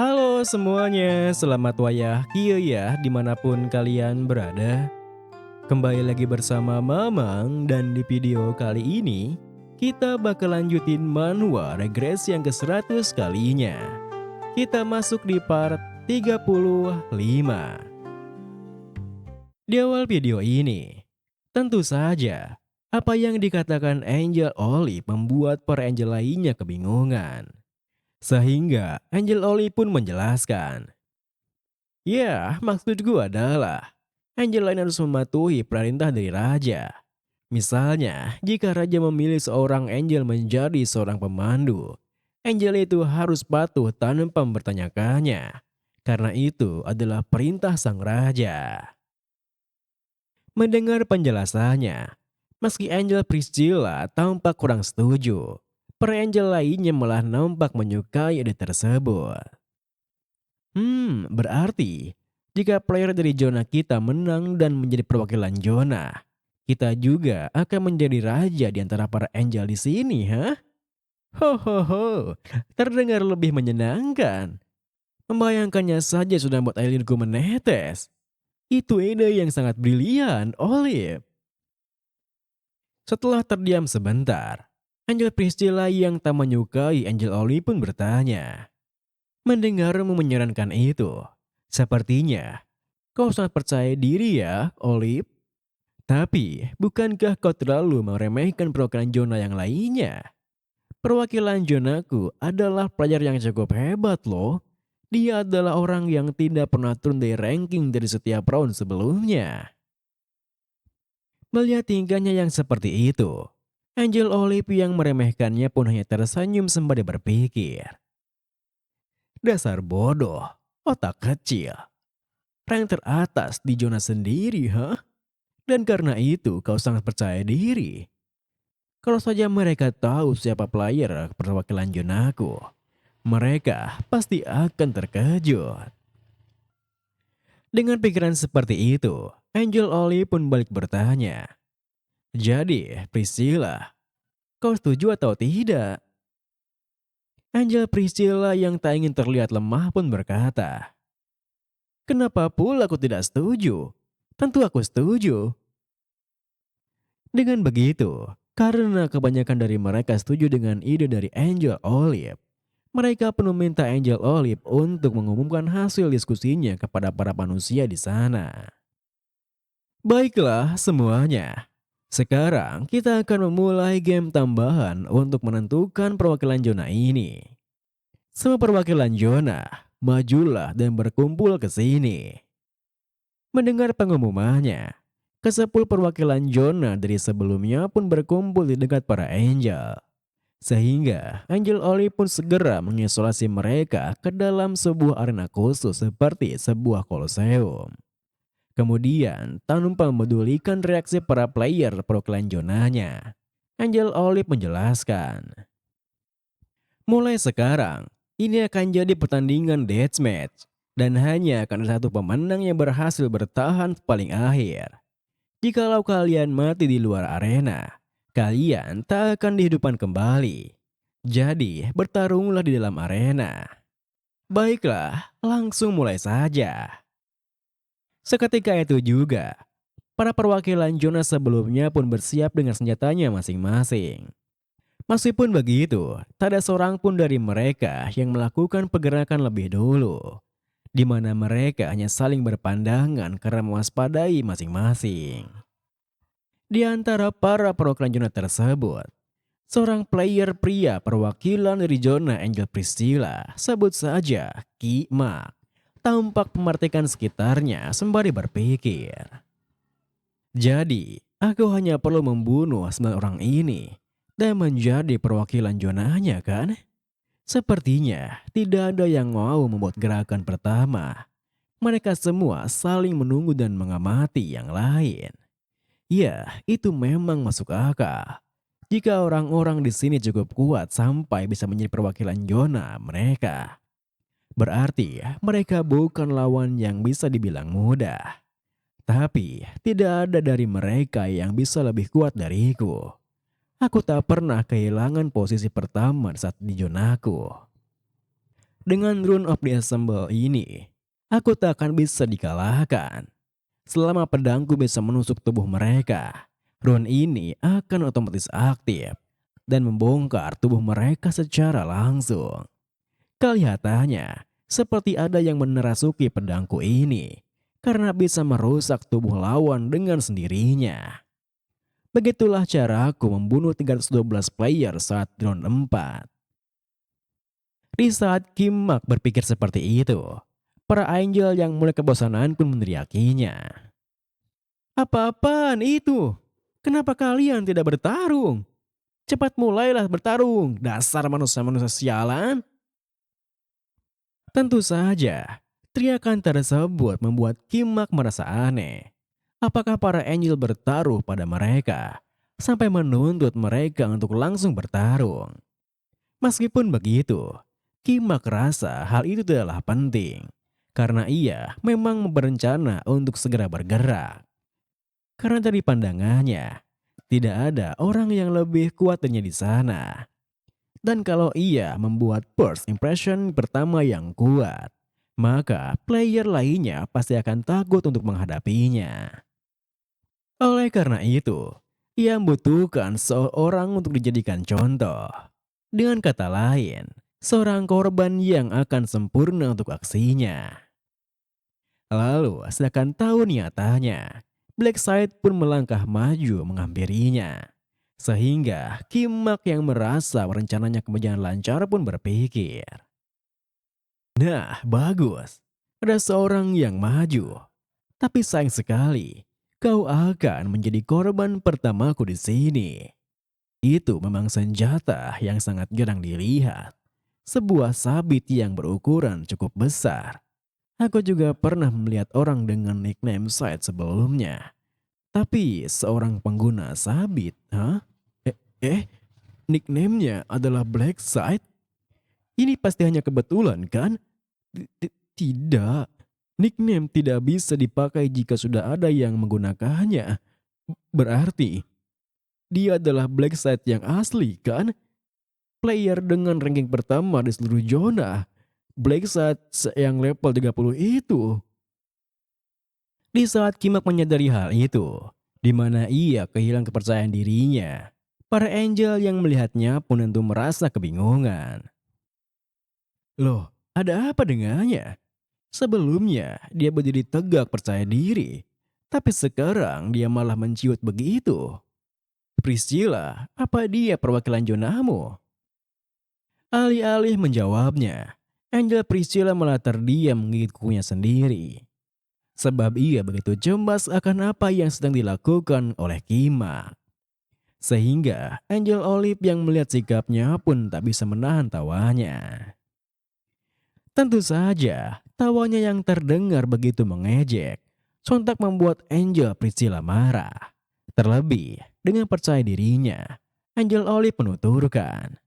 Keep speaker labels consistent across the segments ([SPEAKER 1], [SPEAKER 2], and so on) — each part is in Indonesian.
[SPEAKER 1] Halo semuanya, selamat wayah kieu ya dimanapun kalian berada. Kembali lagi bersama Mamang dan di video kali ini kita bakal lanjutin manhwa regres yang ke-100 kalinya. Kita masuk di part 35. Di awal video ini, tentu saja apa yang dikatakan Angel Olive membuat para angel lainnya kebingungan. Sehingga Angel Olive pun menjelaskan, ya, maksudku adalah Angel lain harus mematuhi perintah dari raja. Misalnya, jika raja memilih seorang angel menjadi seorang pemandu, angel itu harus patuh tanpa mempertanyakannya. Karena itu adalah perintah sang raja. Mendengar penjelasannya, meski Angel Priscilla tampak kurang setuju, para angel lainnya malah nampak menyukai ide tersebut. Berarti jika player dari zona kita menang dan menjadi perwakilan zona, kita juga akan menjadi raja di antara para angel di sini, hah? Ho ho ho, terdengar lebih menyenangkan. Membayangkannya saja sudah membuat air liurku menetes. Itu ide yang sangat brilian, Olive. Setelah terdiam sebentar, Angel Priscilla yang tak menyukai Angel Olive pun bertanya, mendengarmu menyarankan itu, sepertinya kau sangat percaya diri ya, Olive. Tapi, bukankah kau terlalu meremehkan perwakilan zona yang lainnya? Perwakilan zonaku adalah pelajar yang cukup hebat loh. Dia adalah orang yang tidak pernah turun dari ranking dari setiap round sebelumnya. Melihat tingkahnya yang seperti itu, Angel Olive yang meremehkannya pun hanya tersenyum sembari berpikir. Dasar bodoh, otak kecil. Rank teratas di zona sendiri, hah? Dan karena itu kau sangat percaya diri. Kalau saja mereka tahu siapa player perwakilan zonaku, mereka pasti akan terkejut. Dengan pikiran seperti itu, Angel Olive pun balik bertanya. Jadi, Priscilla, kau setuju atau tidak? Angel Priscilla yang tak ingin terlihat lemah pun berkata, kenapa pula aku tidak setuju? Tentu aku setuju. Dengan begitu, karena kebanyakan dari mereka setuju dengan ide dari Angel Olive, mereka pun meminta Angel Olive untuk mengumumkan hasil diskusinya kepada para manusia di sana. Baiklah semuanya. Sekarang kita akan memulai game tambahan untuk menentukan perwakilan zona ini. Semua perwakilan zona, majulah dan berkumpul ke sini. Mendengar pengumumannya, ke-10 perwakilan zona dari sebelumnya pun berkumpul di dekat para angel. Sehingga Angel Olive pun segera mengisolasi mereka ke dalam sebuah arena khusus seperti sebuah koloseum. Kemudian, tanpa memedulikan reaksi para player perwakilan zonanya, Angel Olive menjelaskan. Mulai sekarang, ini akan jadi pertandingan deathmatch. Dan hanya akan ada satu pemenang yang berhasil bertahan paling akhir. Jikalau kalian mati di luar arena, kalian tak akan dihidupkan kembali. Jadi, bertarunglah di dalam arena. Baiklah, langsung mulai saja. Seketika itu juga, para perwakilan zona sebelumnya pun bersiap dengan senjatanya masing-masing. Meskipun begitu, tak ada seorang pun dari mereka yang melakukan pergerakan lebih dulu, di mana mereka hanya saling berpandangan karena mewaspadai masing-masing. Di antara para perwakilan zona tersebut, seorang player pria perwakilan dari zona Angel Priscilla, sebut saja Ki Mak, tampak memperhatikan sekitarnya sembari berpikir. Jadi, aku hanya perlu membunuh 9 orang ini dan menjadi perwakilan zonanya kan? Sepertinya tidak ada yang mau membuat gerakan pertama. Mereka semua saling menunggu dan mengamati yang lain. Ya, itu memang masuk akal. Jika orang-orang di sini cukup kuat sampai bisa menjadi perwakilan zona mereka, berarti mereka bukan lawan yang bisa dibilang mudah. Tapi tidak ada dari mereka yang bisa lebih kuat dariku. Aku tak pernah kehilangan posisi pertama saat di zonaku. Dengan Rune of the Assemble ini, aku tak akan bisa dikalahkan. Selama pedangku bisa menusuk tubuh mereka, rune ini akan otomatis aktif dan membongkar tubuh mereka secara langsung. Kelihatannya seperti ada yang menerasuki pedangku ini karena bisa merusak tubuh lawan dengan sendirinya. Begitulah caraku membunuh 312 player saat round 4. Di saat Kimak berpikir seperti itu, para angel yang mulai kebosanan pun meneriakinya. Apa-apaan itu? Kenapa kalian tidak bertarung? Cepat mulailah bertarung, dasar manusia-manusia sialan. Tentu saja, teriakan tersebut membuat Kimak merasa aneh. Apakah para angel bertaruh pada mereka sampai menuntut mereka untuk langsung bertarung? Meskipun begitu, Kimak rasa hal itu tidaklah penting karena ia memang berencana untuk segera bergerak. Karena dari pandangannya, tidak ada orang yang lebih kuat darinya di sana. Dan kalau ia membuat first impression pertama yang kuat, maka player lainnya pasti akan takut untuk menghadapinya. Oleh karena itu, ia membutuhkan seorang untuk dijadikan contoh. Dengan kata lain, seorang korban yang akan sempurna untuk aksinya. Lalu, sedangkan tahu nyatanya, Blackside pun melangkah maju menghampirinya. Sehingga Kimak yang merasa rencananya berjalan lancar pun berpikir, nah, bagus. Ada seorang yang maju. Tapi sayang sekali, kau akan menjadi korban pertamaku di sini. Itu memang senjata yang sangat jarang dilihat. Sebuah sabit yang berukuran cukup besar. Aku juga pernah melihat orang dengan nickname Side sebelumnya. Tapi seorang pengguna sabit, hah? Eh, nickname-nya adalah Black Side? Ini pasti hanya kebetulan kan? Tidak. Nickname tidak bisa dipakai jika sudah ada yang menggunakannya. Berarti dia adalah Black Side yang asli kan? Player dengan ranking pertama di seluruh zona. Black Side yang level 30 itu. Di saat Kimak menyadari hal itu, di mana ia kehilangan kepercayaan dirinya, para angel yang melihatnya pun tentu merasa kebingungan. Loh, ada apa dengannya? Sebelumnya dia berdiri tegak percaya diri, tapi sekarang dia malah menciut begitu. Priscilla, apa dia perwakilan zonamu? Alih-alih menjawabnya, Angel Priscilla malah terdiam menggigit kukunya sendiri. Sebab ia begitu cemas akan apa yang sedang dilakukan oleh Kimak. Sehingga Angel Olive yang melihat sikapnya pun tak bisa menahan tawanya. Tentu saja, tawanya yang terdengar begitu mengejek, sontak membuat Angel Priscilla marah. Terlebih, dengan percaya dirinya, Angel Olive menuturkan,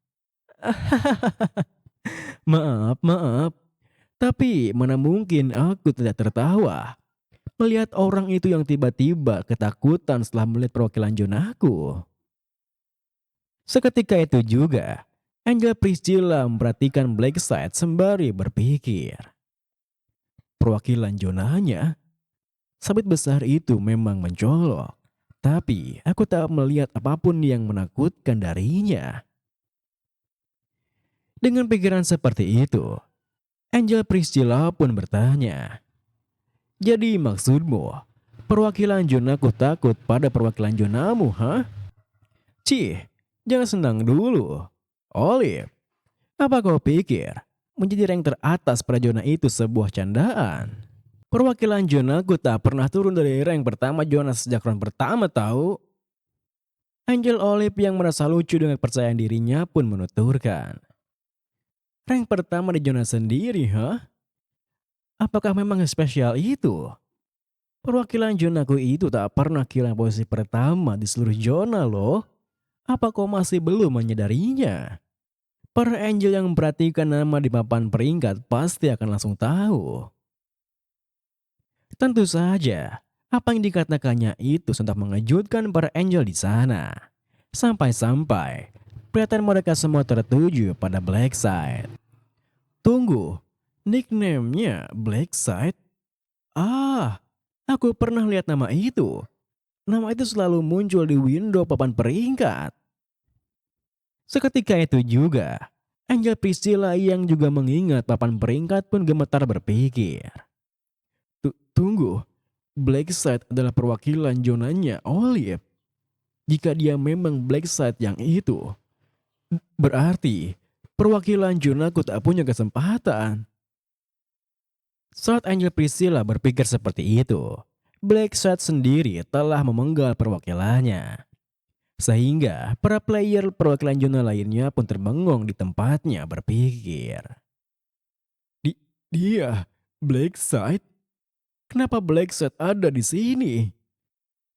[SPEAKER 1] maaf, tapi mana mungkin aku tidak tertawa melihat orang itu yang tiba-tiba ketakutan setelah melihat perwakilan zonaku. Seketika itu juga, Angel Priscilla memperhatikan Blackside sembari berpikir. Perwakilan zonanya, sabit besar itu memang mencolok, tapi aku tak melihat apapun yang menakutkan darinya. Dengan pikiran seperti itu, Angel Priscilla pun bertanya, jadi maksudmu, perwakilan zonaku takut pada perwakilan zonamu, hah? Cih, jangan senang dulu. Olive, apa kau pikir menjadi rank teratas pada zona itu sebuah candaan? Perwakilan zonaku tak pernah turun dari rank pertama zona sejak round pertama tahu. Angel Olive yang merasa lucu dengan kepercayaan dirinya pun menuturkan. Rank pertama di zona sendiri, hah? Apakah memang spesial itu? Perwakilan zonaku itu tak pernah kehilangan posisi pertama di seluruh zona loh. Apa kau masih belum menyadarinya? Para angel yang memperhatikan nama di papan peringkat pasti akan langsung tahu. Tentu saja, apa yang dikatakannya itu sontak mengejutkan para angel di sana. Sampai-sampai, perhatian mereka semua tertuju pada Blackside. Tunggu, nickname-nya Blackside? Ah, aku pernah lihat nama itu. Nama itu selalu muncul di window papan peringkat. Seketika itu juga, Angel Priscilla yang juga mengingat papan peringkat pun gemetar berpikir. Tunggu, Blackside adalah perwakilan zonanya Olive. Jika dia memang Blackside yang itu, berarti perwakilan zonaku tak punya kesempatan. Saat Angel Priscilla berpikir seperti itu, Blackside sendiri telah memenggal perwakilannya. Sehingga para player perwakilan zona lainnya pun terbengong di tempatnya berpikir. Dia, Blackside? Kenapa Blackside ada di sini?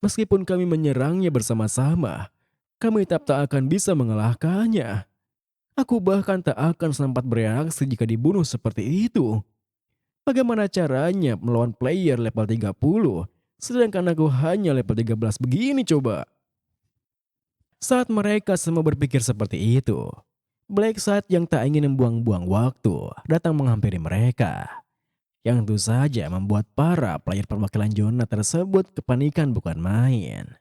[SPEAKER 1] Meskipun kami menyerangnya bersama-sama, kami tetap tak akan bisa mengalahkannya. Aku bahkan tak akan sempat bereaksi jika dibunuh seperti itu. Bagaimana caranya melawan player level 30, sedangkan aku hanya level 13 begini coba? Saat mereka semua berpikir seperti itu, Blackside yang tak ingin membuang-buang waktu datang menghampiri mereka. Yang tentu saja membuat para player perwakilan zona tersebut kepanikan bukan main.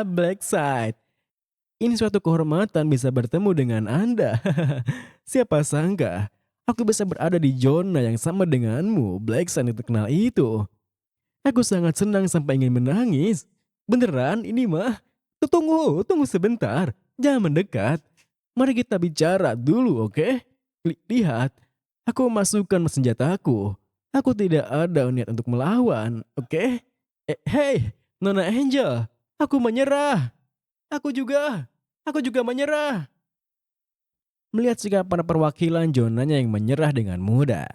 [SPEAKER 1] Blackside. Ini suatu kehormatan bisa bertemu dengan Anda. Siapa sangka aku bisa berada di zona yang sama denganmu, Blackside yang terkenal itu. Aku sangat senang sampai ingin menangis. Beneran ini mah? Tunggu sebentar. Jangan mendekat. Mari kita bicara dulu, oke? Lihat, aku masukkan senjataku. Aku tidak ada niat untuk melawan, oke? Hey, Nona Angel, aku menyerah. Aku juga menyerah. Melihat sikap para perwakilan zonanya yang menyerah dengan mudah,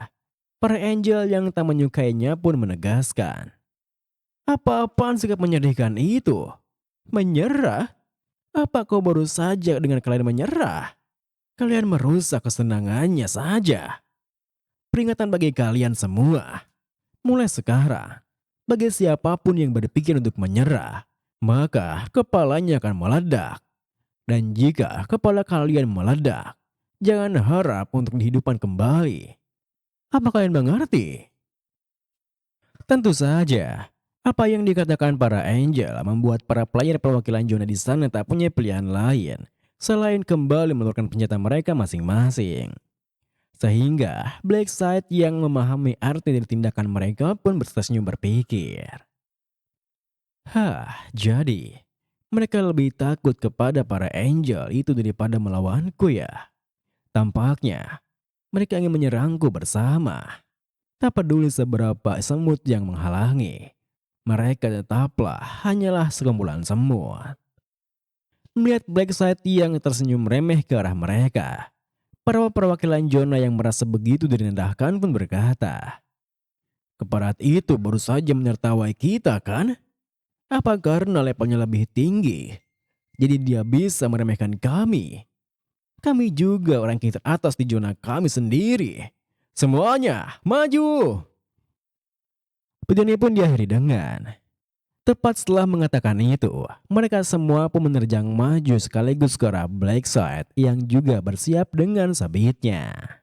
[SPEAKER 1] para Angel yang tak menyukainya pun menegaskan. Apa-apaan sikap menyedihkan itu? Menyerah? Apa kau baru saja dengan kalian menyerah? Kalian merusak kesenangannya saja. Peringatan bagi kalian semua. Mulai sekarang, bagi siapapun yang berpikir untuk menyerah, maka kepalanya akan meledak. Dan jika kepala kalian meledak, jangan harap untuk dihidupkan kembali. Apa kalian mengerti? Tentu saja, apa yang dikatakan para angel membuat para player perwakilan zona di sana tak punya pilihan lain selain kembali menurunkan senjata mereka masing-masing. Sehingga Blackside yang memahami arti dari tindakan mereka pun tersenyum berpikir. Jadi mereka lebih takut kepada para angel itu daripada melawanku ya. Tampaknya mereka ingin menyerangku bersama. Tak peduli seberapa semut yang menghalangi, mereka tetaplah hanyalah sekumpulan semut. Melihat Blackside yang tersenyum remeh ke arah mereka, para perwakilan zona yang merasa begitu direndahkan pun berkata, "Keparat itu baru saja menertawai kita kan? Apa karena levelnya lebih tinggi? Jadi dia bisa meremehkan kami? Kami juga orang teratas di zona kami sendiri. Semuanya, maju!" Video ini pun diakhiri dengan tepat setelah mengatakan itu, mereka semua pun menerjang maju sekaligus ke arah Blackside yang juga bersiap dengan sabitnya.